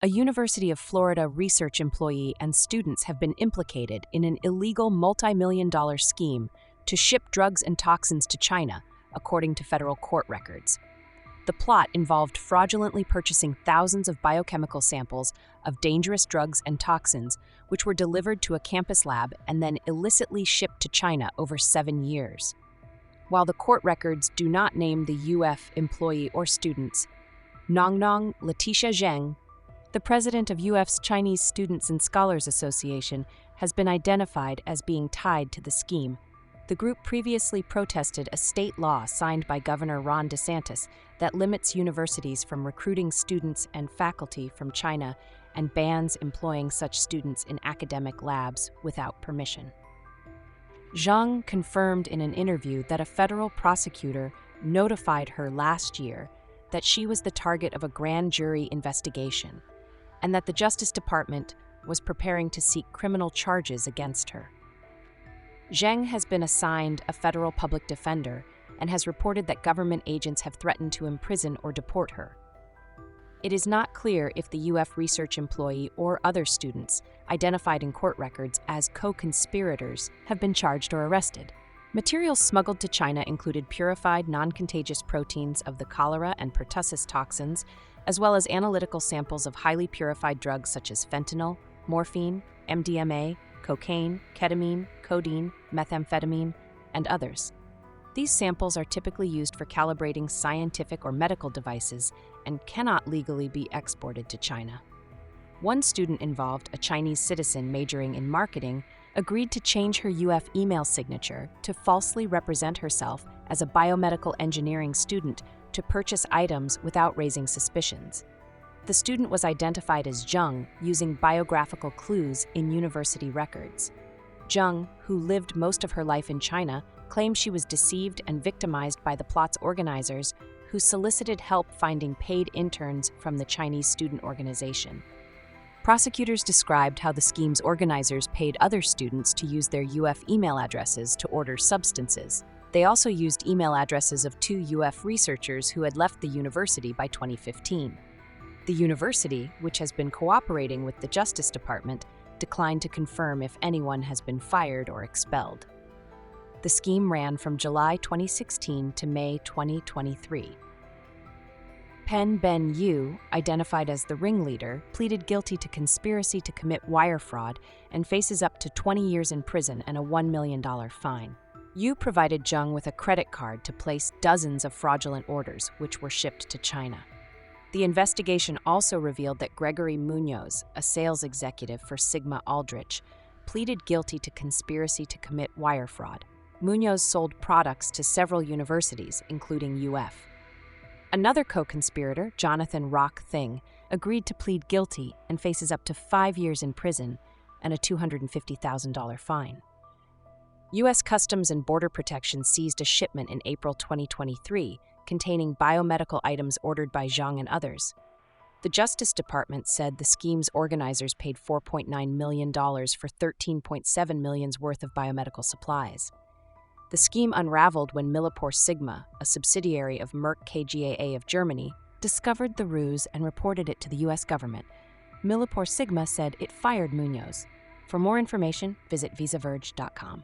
A University of Florida research employee and students have been implicated in an illegal multi-million-dollar scheme to ship drugs and toxins to China, according to federal court records. The plot involved fraudulently purchasing thousands of biochemical samples of dangerous drugs and toxins, which were delivered to a campus lab and then illicitly shipped to China over 7 years. While the court records do not name the UF employee or students, Nongnong Leticia Zheng, the president of UF's Chinese Students and Scholars Association, has been identified as being tied to the scheme. The group previously protested a state law signed by Governor Ron DeSantis that limits universities from recruiting students and faculty from China and bans employing such students in academic labs without permission. Zheng confirmed in an interview that a federal prosecutor notified her last year that she was the target of a grand jury investigation and that the Justice Department was preparing to seek criminal charges against her. Zheng has been assigned a federal public defender and has reported that government agents have threatened to imprison or deport her. It is not clear if the UF research employee or other students, identified in court records as co-conspirators, have been charged or arrested. Materials smuggled to China included purified, non-contagious proteins of the cholera and pertussis toxins, as well as analytical samples of highly purified drugs such as fentanyl, morphine, MDMA, cocaine, ketamine, codeine, methamphetamine, and others. These samples are typically used for calibrating scientific or medical devices and cannot legally be exported to China. One student involved, a Chinese citizen majoring in marketing, agreed to change her UF email signature to falsely represent herself as a biomedical engineering student to purchase items without raising suspicions. The student was identified as Zheng using biographical clues in university records. Zheng, who lived most of her life in China, claimed she was deceived and victimized by the plot's organizers, who solicited help finding paid interns from the Chinese student organization. Prosecutors described how the scheme's organizers paid other students to use their UF email addresses to order substances. They also used email addresses of 2 UF researchers who had left the university by 2015. The university, which has been cooperating with the Justice Department, declined to confirm if anyone has been fired or expelled. The scheme ran from July 2016 to May 2023. Pen Ben Yu, identified as the ringleader, pleaded guilty to conspiracy to commit wire fraud and faces up to 20 years in prison and a $1 million fine. Yu provided Zheng with a credit card to place dozens of fraudulent orders, which were shipped to China. The investigation also revealed that Gregory Munoz, a sales executive for Sigma Aldrich, pleaded guilty to conspiracy to commit wire fraud. Munoz sold products to several universities, including UF. Another co-conspirator, Jonathan Rock Thing, agreed to plead guilty and faces up to 5 years in prison and a $250,000 fine. U.S. Customs and Border Protection seized a shipment in April 2023 containing biomedical items ordered by Zheng and others. The Justice Department said the scheme's organizers paid $4.9 million for 13.7 million's worth of biomedical supplies. The scheme unraveled when Millipore Sigma, a subsidiary of Merck KGaA of Germany, discovered the ruse and reported it to the U.S. government. Millipore Sigma said it fired Munoz. For more information, visit visaverge.com.